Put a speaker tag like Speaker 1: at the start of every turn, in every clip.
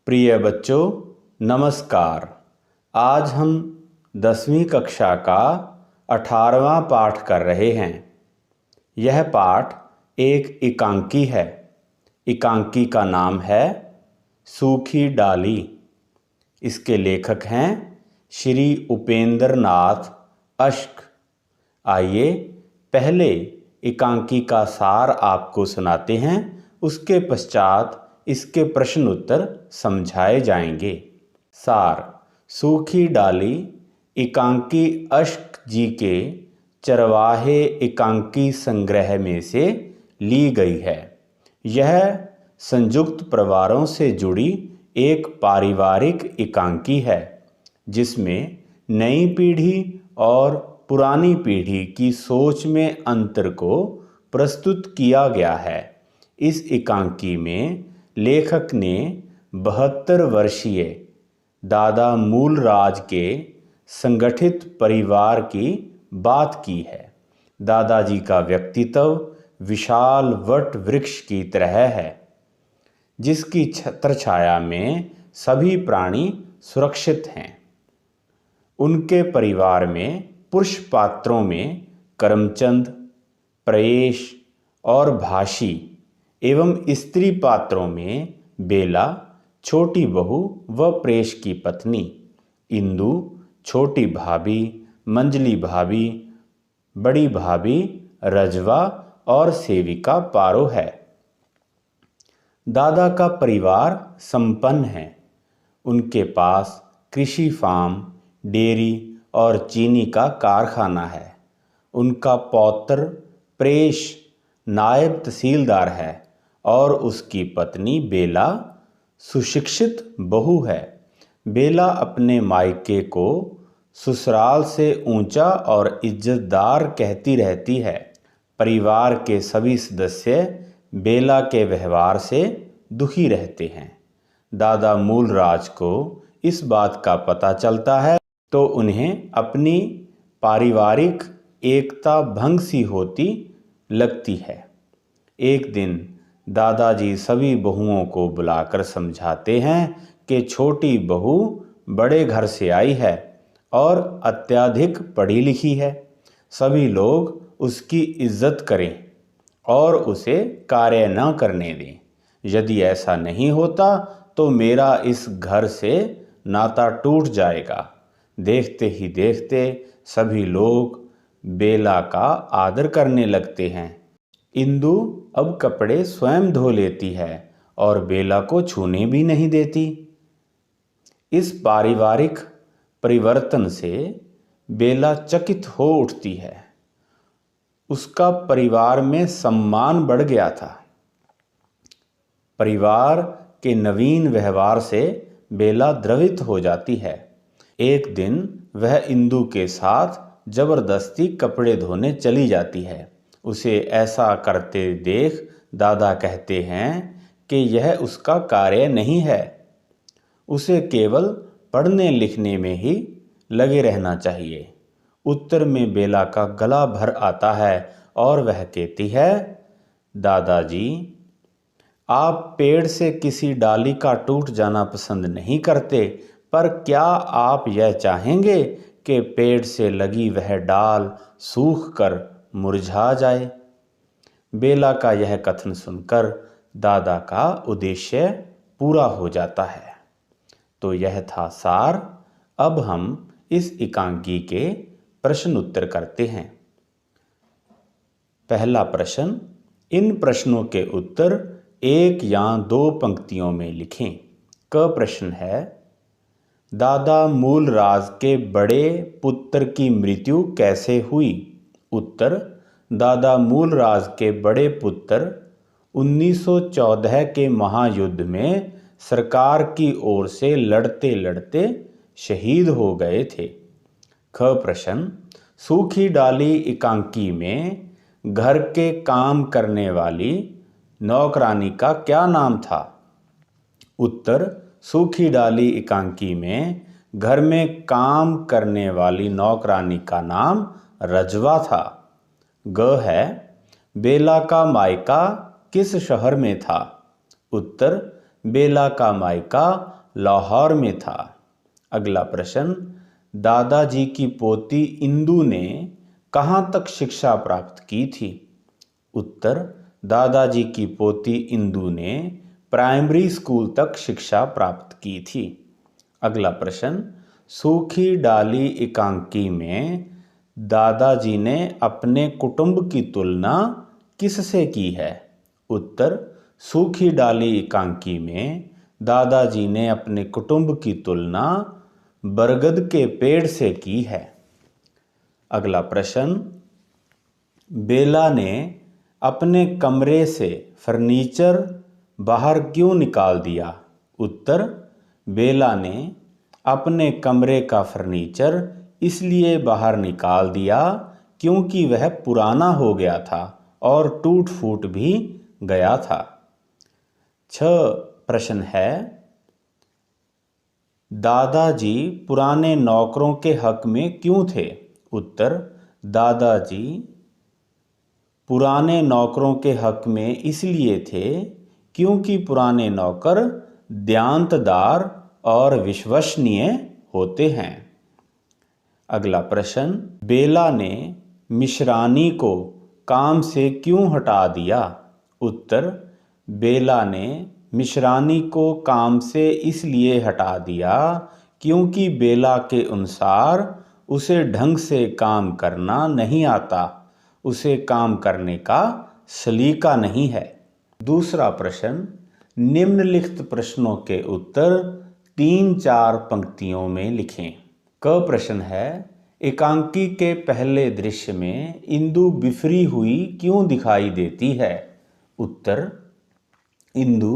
Speaker 1: प्रिय बच्चों, नमस्कार। आज हम 10वीं कक्षा का 18वां पाठ कर रहे हैं। यह पाठ एक एकांकी है। एकांकी का नाम है सूखी डाली। इसके लेखक हैं श्री उपेंद्र नाथ अश्क। आइए पहले एकांकी का सार आपको सुनाते हैं, उसके पश्चात इसके प्रश्न उत्तर समझाए जाएंगे। सार: सूखी डाली एकांकी अश्क जी के चरवाहे एकांकी संग्रह में से ली गई है। यह संयुक्त परिवारों से जुड़ी एक पारिवारिक एकांकी है, जिसमें नई पीढ़ी और पुरानी पीढ़ी की सोच में अंतर को प्रस्तुत किया गया है। इस एकांकी में लेखक ने 72 वर्षीय दादा मूलराज के संगठित परिवार की बात की है। दादाजी का व्यक्तित्व विशाल वट वृक्ष की तरह है, जिसकी छत्रछाया में सभी प्राणी सुरक्षित हैं। उनके परिवार में पुरुष पात्रों में करमचंद, प्रेष और भाषी एवं स्त्री पात्रों में बेला, छोटी बहू व प्रेष की पत्नी, इंदु, छोटी भाभी, मंजली भाभी, बड़ी भाभी, रजवा और सेविका पारो है। दादा का परिवार संपन्न है। उनके पास कृषि फार्म, डेयरी और चीनी का कारखाना है। उनका पौत्र प्रेष नायब तहसीलदार है और उसकी पत्नी बेला सुशिक्षित बहू है। बेला अपने मायके को ससुराल से ऊंचा और इज्जतदार कहती रहती है। परिवार के सभी सदस्य बेला के व्यवहार से दुखी रहते हैं। दादा मूलराज को इस बात का पता चलता है तो उन्हें अपनी पारिवारिक एकता भंग सी होती लगती है। एक दिन दादाजी सभी बहुओं को बुलाकर समझाते हैं कि छोटी बहू बड़े घर से आई है और अत्यधिक पढ़ी लिखी है। सभी लोग उसकी इज्जत करें और उसे कार्य न करने दें। यदि ऐसा नहीं होता तो मेरा इस घर से नाता टूट जाएगा। देखते ही देखते सभी लोग बेला का आदर करने लगते हैं। इंदु अब कपड़े स्वयं धो लेती है और बेला को छूने भी नहीं देती। इस पारिवारिक परिवर्तन से बेला चकित हो उठती है। उसका परिवार में सम्मान बढ़ गया था। परिवार के नवीन व्यवहार से बेला द्रवित हो जाती है। एक दिन वह इंदु के साथ जबरदस्ती कपड़े धोने चली जाती है। उसे ऐसा करते देख दादा कहते हैं कि यह उसका कार्य नहीं है। उसे केवल पढ़ने लिखने में ही लगे रहना चाहिए। उत्तर में बेला का गला भर आता है और वह कहती है, दादाजी, आप पेड़ से किसी डाली का टूट जाना पसंद नहीं करते, पर क्या आप यह चाहेंगे कि पेड़ से लगी वह डाल सूख कर मुरझा जाए? बेला का यह कथन सुनकर दादा का उद्देश्य पूरा हो जाता है। तो यह था सार। अब हम इस एकांकी के प्रश्न उत्तर करते हैं। पहला प्रश्न, इन प्रश्नों के उत्तर एक या दो पंक्तियों में लिखें। क प्रश्न है, दादा मूलराज के बड़े पुत्र की मृत्यु कैसे हुई? उत्तर, दादा मूलराज के बड़े पुत्र 1914 के महायुद्ध में सरकार की ओर से लड़ते लड़ते शहीद हो गए थे। ख प्रश्न, सूखी डाली एकांकी में घर के काम करने वाली नौकरानी का क्या नाम था? उत्तर, सूखी डाली एकांकी में घर में काम करने वाली नौकरानी का नाम रजवा था। ग है, बेला का मायका किस शहर में था? उत्तर, बेला का मायका लाहौर में था। अगला प्रश्न, दादाजी की पोती इंदु ने कहाँ तक शिक्षा प्राप्त की थी? उत्तर, दादाजी की पोती इंदु ने प्राइमरी स्कूल तक शिक्षा प्राप्त की थी। अगला प्रश्न, सूखी डाली एकांकी में दादाजी ने अपने कुटुंब की तुलना किससे की है? उत्तर, सूखी डाली एकांकी में दादाजी ने अपने कुटुंब की तुलना बरगद के पेड़ से की है। अगला प्रश्न, बेला ने अपने कमरे से फर्नीचर बाहर क्यों निकाल दिया? उत्तर, बेला ने अपने कमरे का फर्नीचर इसलिए बाहर निकाल दिया क्योंकि वह पुराना हो गया था और टूट फूट भी गया था। 6 प्रश्न है, दादाजी पुराने नौकरों के हक में क्यों थे? उत्तर, दादाजी पुराने नौकरों के हक में इसलिए थे क्योंकि पुराने नौकर देंतदार और विश्वसनीय होते हैं। अगला प्रश्न, बेला ने मिश्रानी को काम से क्यों हटा दिया? उत्तर, बेला ने मिश्रानी को काम से इसलिए हटा दिया क्योंकि बेला के अनुसार उसे ढंग से काम करना नहीं आता, उसे काम करने का सलीका नहीं है। दूसरा प्रश्न, निम्नलिखित प्रश्नों के उत्तर 3-4 पंक्तियों में लिखें। क प्रश्न है, एकांकी के पहले दृश्य में इंदु बिफरी हुई क्यों दिखाई देती है? उत्तर, इंदु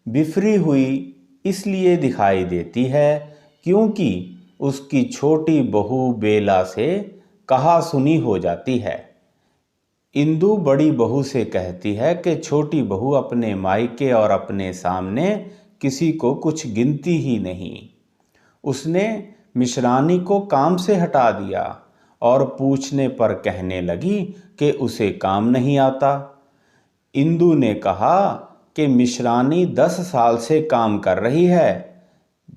Speaker 1: बिफरी हुई इसलिए दिखाई देती है क्योंकि उसकी छोटी बहू बेला से कहा सुनी हो जाती है। इंदु बड़ी बहू से कहती है कि छोटी बहू अपने मायके और अपने सामने किसी को कुछ गिनती ही नहीं। उसने मिश्रानी को काम से हटा दिया और पूछने पर कहने लगी कि उसे काम नहीं आता। इंदु ने कहा कि मिश्रानी 10 साल से काम कर रही है,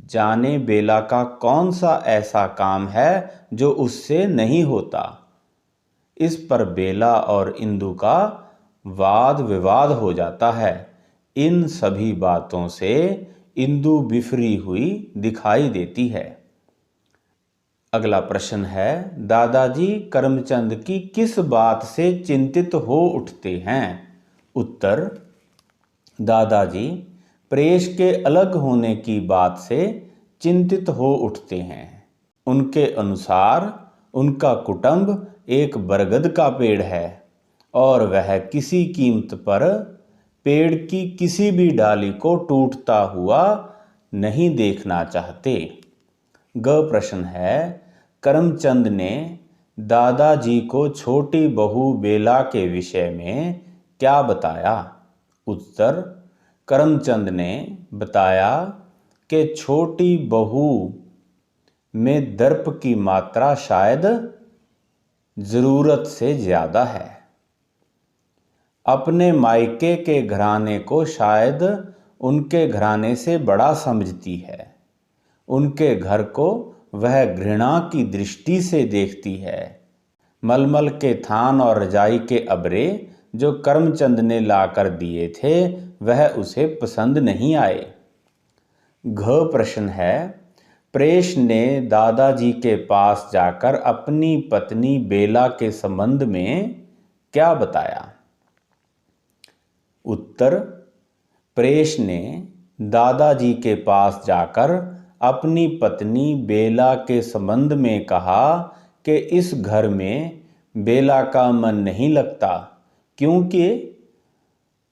Speaker 1: जाने बेला का कौन सा ऐसा काम है जो उससे नहीं होता। इस पर बेला और इंदु का वाद विवाद हो जाता है। इन सभी बातों से इंदु बिफरी हुई दिखाई देती है। अगला प्रश्न है, दादाजी करमचंद की किस बात से चिंतित हो उठते हैं? उत्तर, दादाजी प्रेष के अलग होने की बात से चिंतित हो उठते हैं। उनके अनुसार उनका कुटुंब एक बरगद का पेड़ है और वह किसी कीमत पर पेड़ की किसी भी डाली को टूटता हुआ नहीं देखना चाहते। ग प्रश्न है, करमचंद ने दादाजी को छोटी बहू बेला के विषय में क्या बताया? उत्तर, करमचंद ने बताया कि छोटी बहू में दर्प की मात्रा शायद जरूरत से ज्यादा है। अपने मायके के घराने को शायद उनके घराने से बड़ा समझती है। उनके घर को वह घृणा की दृष्टि से देखती है। मलमल के थान और रजाई के अबरे जो करमचंद ने लाकर दिए थे वह उसे पसंद नहीं आए। घ प्रश्न है, प्रेष ने दादाजी के पास जाकर अपनी पत्नी बेला के संबंध में क्या बताया? उत्तर, प्रेष ने दादाजी के पास जाकर अपनी पत्नी बेला के संबंध में कहा कि इस घर में बेला का मन नहीं लगता क्योंकि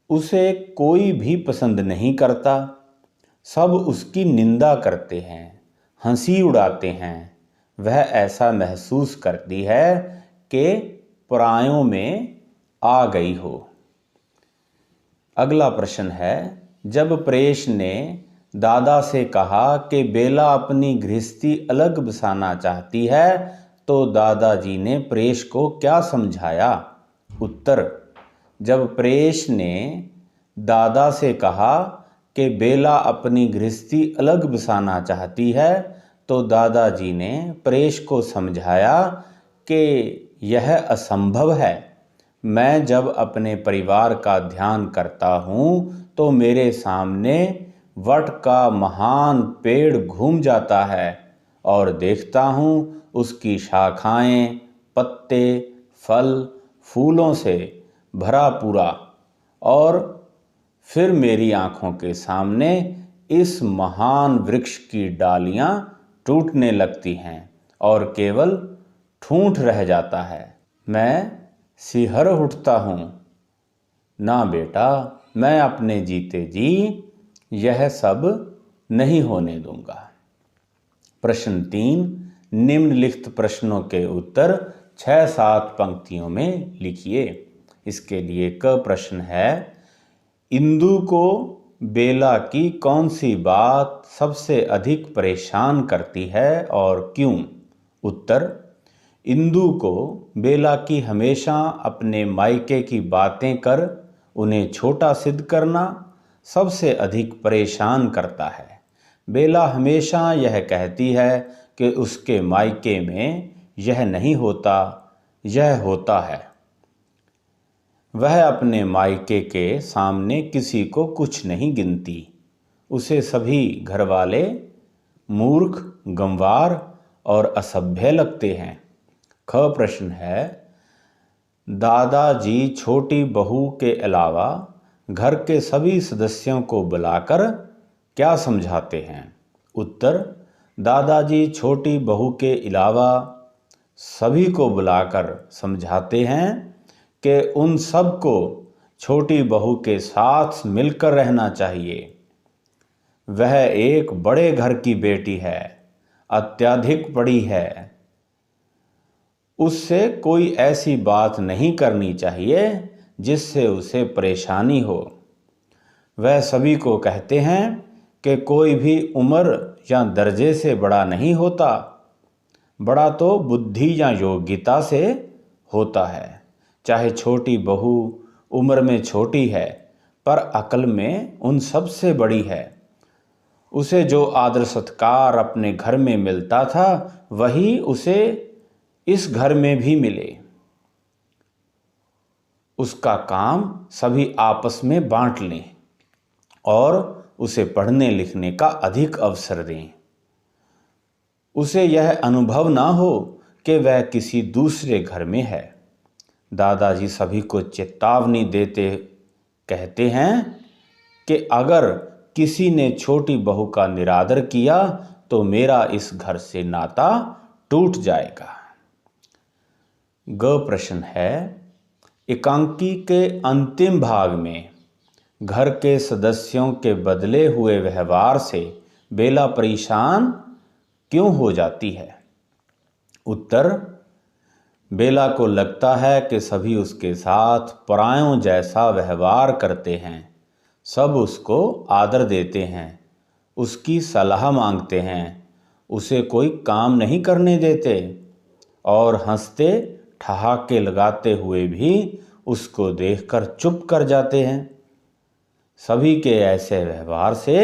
Speaker 1: उसे कोई भी पसंद नहीं करता। सब उसकी निंदा करते हैं, हंसी उड़ाते हैं। वह ऐसा महसूस करती है कि परायों में आ गई हो। अगला प्रश्न है, जब प्रेष ने दादा से कहा कि बेला अपनी गृहस्थी अलग बसाना चाहती है तो दादाजी ने प्रेष को क्या समझाया? उत्तर, जब प्रेष ने दादा से कहा कि बेला अपनी गृहस्थी अलग बसाना चाहती है तो दादाजी ने परेश को समझाया कि यह असंभव है। मैं जब अपने परिवार का ध्यान करता हूँ तो मेरे सामने वट का महान पेड़ घूम जाता है और देखता हूँ उसकी शाखाएं, पत्ते, फल, फूलों से भरा पूरा, और फिर मेरी आँखों के सामने इस महान वृक्ष की डालियाँ टूटने लगती हैं और केवल ठूंठ रह जाता है। मैं सिहर उठता हूँ। ना बेटा, मैं अपने जीते जी यह सब नहीं होने दूंगा। प्रश्न 3, निम्नलिखित प्रश्नों के उत्तर 6-7 पंक्तियों में लिखिए। इसके लिए क प्रश्न है, इंदु को बेला की कौन सी बात सबसे अधिक परेशान करती है और क्यों? उत्तर, इंदु को बेला की हमेशा अपने मायके की बातें कर उन्हें छोटा सिद्ध करना सबसे अधिक परेशान करता है। बेला हमेशा यह कहती है कि उसके मायके में यह नहीं होता, यह होता है। वह अपने मायके के सामने किसी को कुछ नहीं गिनती। उसे सभी घरवाले मूर्ख, गंवार और असभ्य लगते हैं। ख प्रश्न है, दादाजी छोटी बहू के अलावा घर के सभी सदस्यों को बुलाकर क्या समझाते हैं? उत्तर, दादाजी छोटी बहू के अलावा सभी को बुलाकर समझाते हैं कि उन सब को छोटी बहू के साथ मिलकर रहना चाहिए। वह एक बड़े घर की बेटी है, अत्यधिक बड़ी है। उससे कोई ऐसी बात नहीं करनी चाहिए जिससे उसे परेशानी हो। वह सभी को कहते हैं कि कोई भी उम्र या दर्जे से बड़ा नहीं होता, बड़ा तो बुद्धि या योग्यता से होता है। चाहे छोटी बहू उम्र में छोटी है पर अक्ल में उन सब से बड़ी है। उसे जो आदर सत्कार अपने घर में मिलता था वही उसे इस घर में भी मिले। उसका काम सभी आपस में बांट लें और उसे पढ़ने लिखने का अधिक अवसर दें। उसे यह अनुभव ना हो कि वह किसी दूसरे घर में है। दादाजी सभी को चेतावनी देते कहते हैं कि अगर किसी ने छोटी बहू का निरादर किया तो मेरा इस घर से नाता टूट जाएगा। ग प्रश्न है, एकांकी के अंतिम भाग में घर के सदस्यों के बदले हुए व्यवहार से बेला परेशान क्यों हो जाती है? उत्तर, बेला को लगता है कि सभी उसके साथ परायों जैसा व्यवहार करते हैं। सब उसको आदर देते हैं, उसकी सलाह मांगते हैं, उसे कोई काम नहीं करने देते और हंसते ठहाके लगाते हुए भी उसको देखकर चुप कर जाते हैं। सभी के ऐसे व्यवहार से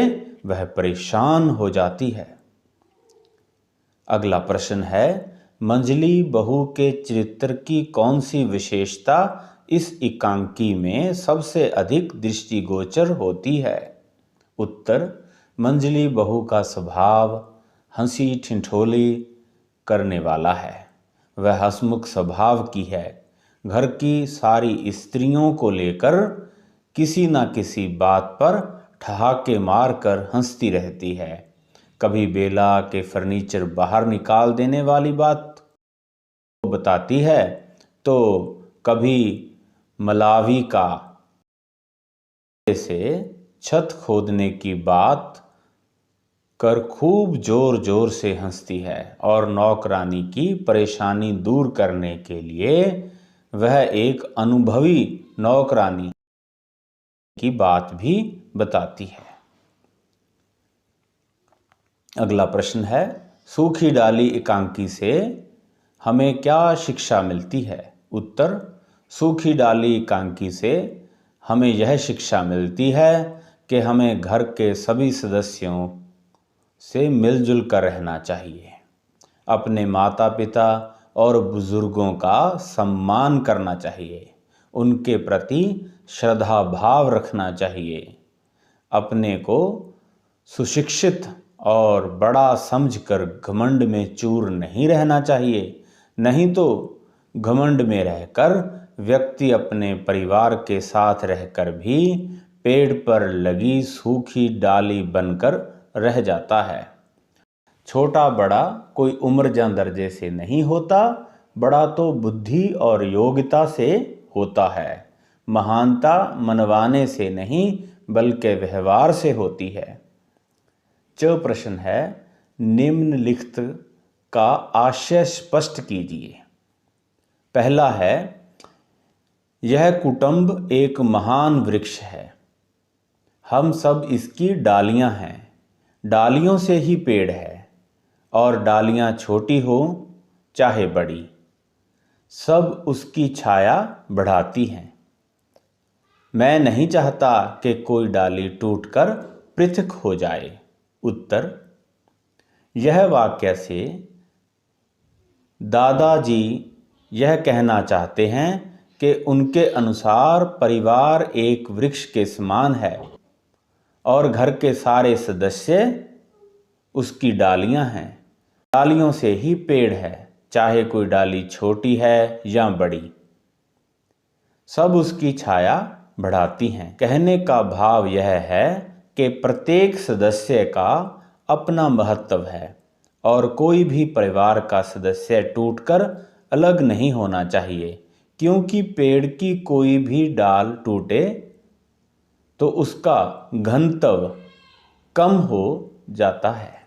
Speaker 1: वह परेशान हो जाती है। अगला प्रश्न है, मंझली बहू के चरित्र की कौन सी विशेषता इस एकांकी में सबसे अधिक दृष्टिगोचर होती है? उत्तर, मंझली बहू का स्वभाव हंसी ठिठोली करने वाला है। वह हंसमुख स्वभाव की है। घर की सारी स्त्रियों को लेकर किसी न किसी बात पर ठहाके मारकर हंसती रहती है। कभी बेला के फर्नीचर बाहर निकाल देने वाली बात बताती है तो कभी मलावी का से छत खोदने की बात कर खूब जोर जोर से हंसती है और नौकरानी की परेशानी दूर करने के लिए वह एक अनुभवी नौकरानी की बात भी बताती है। अगला प्रश्न है, सूखी डाली एकांकी से हमें क्या शिक्षा मिलती है? उत्तर, सूखी डाली एकांकी से हमें यह शिक्षा मिलती है कि हमें घर के सभी सदस्यों से मिलजुल कर रहना चाहिए। अपने माता पिता और बुजुर्गों का सम्मान करना चाहिए। उनके प्रति श्रद्धा भाव रखना चाहिए। अपने को सुशिक्षित और बड़ा समझकर घमंड में चूर नहीं रहना चाहिए। नहीं तो घमंड में रहकर व्यक्ति अपने परिवार के साथ रहकर भी पेड़ पर लगी सूखी डाली बनकर रह जाता है। छोटा बड़ा कोई उम्र या दर्जे से नहीं होता, बड़ा तो बुद्धि और योग्यता से होता है। महानता मनवाने से नहीं बल्कि व्यवहार से होती है। च प्रश्न है, निम्नलिखित का आशय स्पष्ट कीजिए। पहला है, यह कुटुंब एक महान वृक्ष है। हम सब इसकी डालियां हैं। डालियों से ही पेड़ है और डालियां छोटी हो चाहे बड़ी, सब उसकी छाया बढ़ाती हैं। मैं नहीं चाहता कि कोई डाली टूटकर पृथक हो जाए। उत्तर, यह वाक्य से दादाजी यह कहना चाहते हैं कि उनके अनुसार परिवार एक वृक्ष के समान है और घर के सारे सदस्य उसकी डालियां हैं। डालियों से ही पेड़ है, चाहे कोई डाली छोटी है या बड़ी, सब उसकी छाया बढ़ाती हैं। कहने का भाव यह है कि प्रत्येक सदस्य का अपना महत्व है और कोई भी परिवार का सदस्य टूटकर अलग नहीं होना चाहिए, क्योंकि पेड़ की कोई भी डाल टूटे तो उसका घनत्व कम हो जाता है।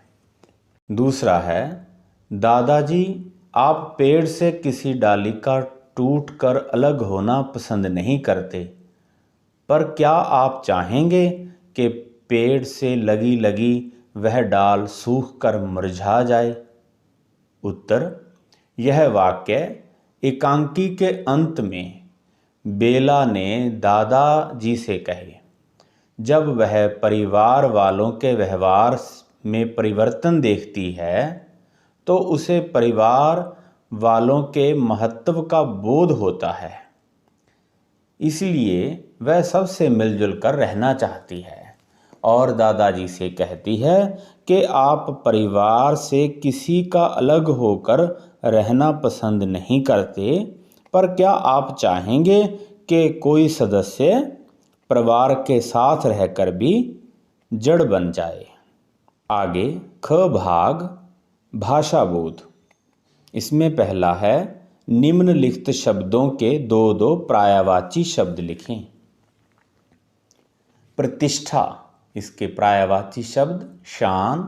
Speaker 1: दूसरा है, दादाजी आप पेड़ से किसी डाली का टूटकर अलग होना पसंद नहीं करते, पर क्या आप चाहेंगे कि पेड़ से लगी लगी वह डाल सूख कर मुरझा जाए? उत्तर, यह वाक्य एकांकी के अंत में बेला ने दादाजी से कहे। जब वह परिवार वालों के व्यवहार में परिवर्तन देखती है तो उसे परिवार वालों के महत्व का बोध होता है, इसलिए वह सबसे मिलजुल कर रहना चाहती है और दादाजी से कहती है कि आप परिवार से किसी का अलग होकर रहना पसंद नहीं करते, पर क्या आप चाहेंगे कि कोई सदस्य परिवार के साथ रहकर भी जड़ बन जाए? आगे ख भाग भाषा बोध। इसमें पहला है, निम्नलिखित शब्दों के दो दो पर्यायवाची शब्द लिखें। प्रतिष्ठा, इसके पर्यायवाची शब्द शान,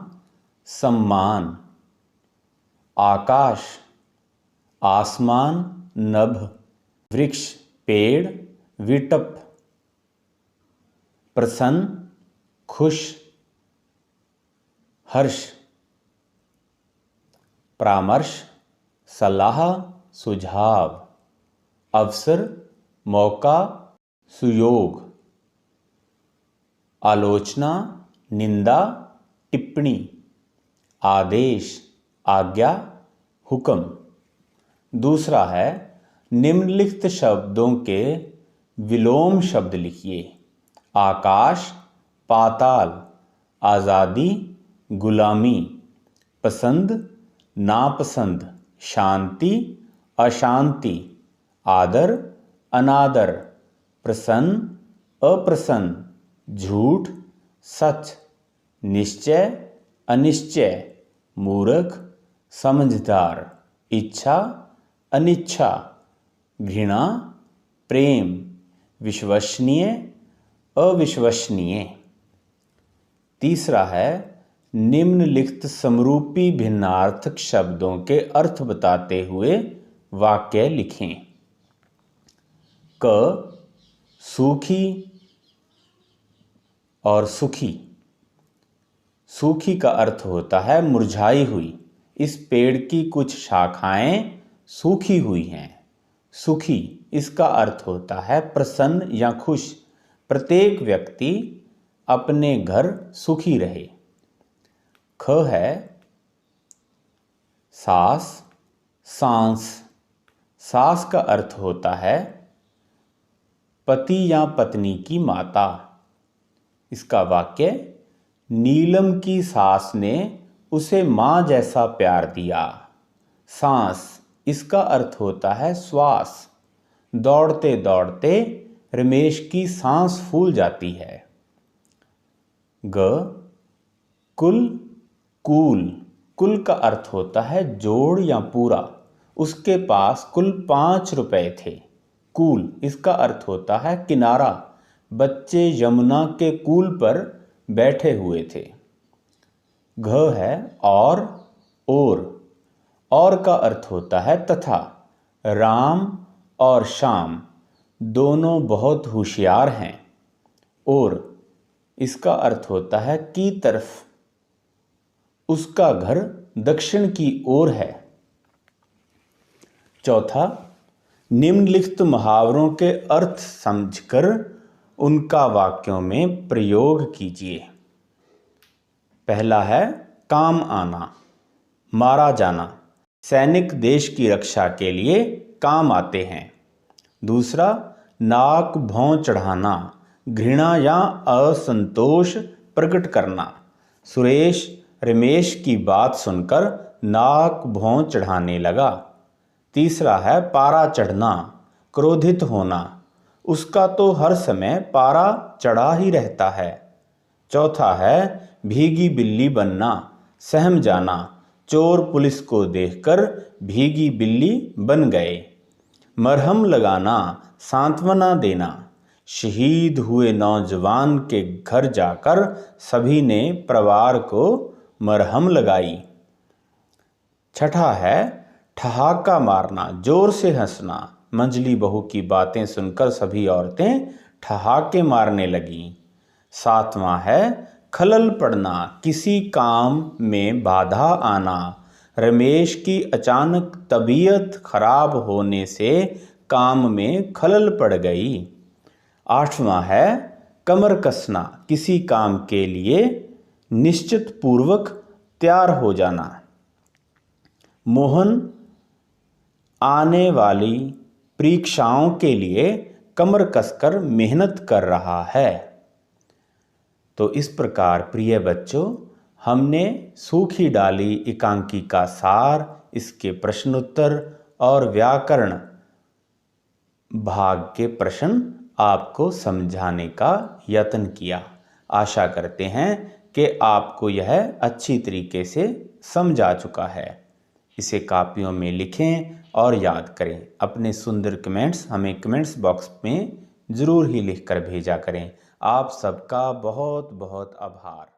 Speaker 1: सम्मान। आकाश, आसमान, नभ। वृक्ष, पेड़, विटप। प्रसन्न, खुश, हर्ष। परामर्श, सलाह, सुझाव। अवसर, मौका, सुयोग। आलोचना, निंदा, टिप्पणी। आदेश, आज्ञा, हुक्म। दूसरा है, निम्नलिखित शब्दों के विलोम शब्द लिखिए। आकाश, पाताल। आज़ादी, गुलामी। पसंद, नापसंद। शांति, अशांति। आदर, अनादर। प्रसन्न, अप्रसन्न। झूठ, सच। निश्चय, अनिश्चय। मूर्ख, समझदार। इच्छा, अनिच्छा। घृणा, प्रेम। विश्वसनीय, अविश्वसनीय। तीसरा है, निम्नलिखित समरूपी भिन्नार्थक शब्दों के अर्थ बताते हुए वाक्य लिखें। क, सूखी और सुखी। सूखी का अर्थ होता है मुरझाई हुई। इस पेड़ की कुछ शाखाएं सूखी हुई हैं। सुखी, इसका अर्थ होता है प्रसन्न या खुश। प्रत्येक व्यक्ति अपने घर सुखी रहे। ख है सास सांस। सास का अर्थ होता है पति या पत्नी की माता। इसका वाक्य, नीलम की सास ने उसे मां जैसा प्यार दिया। सांस, इसका अर्थ होता है श्वास। दौड़ते दौड़ते रमेश की सांस फूल जाती है। ग, कुल कूल। कुल का अर्थ होता है जोड़ या पूरा। उसके पास कुल 5 रुपए थे। कूल, इसका अर्थ होता है किनारा। बच्चे यमुना के कूल पर बैठे हुए थे। घ है और का अर्थ होता है तथा। राम और श्याम दोनों बहुत होशियार हैं। और इसका अर्थ होता है की तरफ। उसका घर दक्षिण की ओर है। चौथा, निम्नलिखित मुहावरों के अर्थ समझकर उनका वाक्यों में प्रयोग कीजिए। पहला है काम आना, मारा जाना। सैनिक देश की रक्षा के लिए काम आते हैं। दूसरा, नाक भौं चढ़ाना, घृणा या असंतोष प्रकट करना। सुरेश रमेश की बात सुनकर नाक भौं चढ़ाने लगा। तीसरा है पारा चढ़ना, क्रोधित होना। उसका तो हर समय पारा चढ़ा ही रहता है। चौथा है भीगी बिल्ली बनना, सहम जाना। चोर पुलिस को देखकर भीगी बिल्ली बन गए। मरहम लगाना, सांत्वना देना। शहीद हुए नौजवान के घर जाकर सभी ने परिवार को मरहम लगाई। छठा है ठहाका मारना, जोर से हंसना। मंझली बहू की बातें सुनकर सभी औरतें ठहाके मारने लगीं। सातवां है खलल पड़ना, किसी काम में बाधा आना। रमेश की अचानक तबीयत खराब होने से काम में खलल पड़ गई। आठवां है कमर कसना, किसी काम के लिए निश्चित पूर्वक तैयार हो जाना। मोहन आने वाली परीक्षाओं के लिए कमर कसकर मेहनत कर रहा है। तो इस प्रकार प्रिय बच्चों, हमने सूखी डाली एकांकी का सार, इसके प्रश्नोत्तर और व्याकरण भाग के प्रश्न आपको समझाने का यत्न किया। आशा करते हैं कि आपको यह अच्छी तरीके से समझ आ चुका है। इसे कापियों में लिखें और याद करें। अपने सुंदर कमेंट्स हमें कमेंट्स बॉक्स में ज़रूर ही लिखकर भेजा करें। आप सबका बहुत बहुत आभार।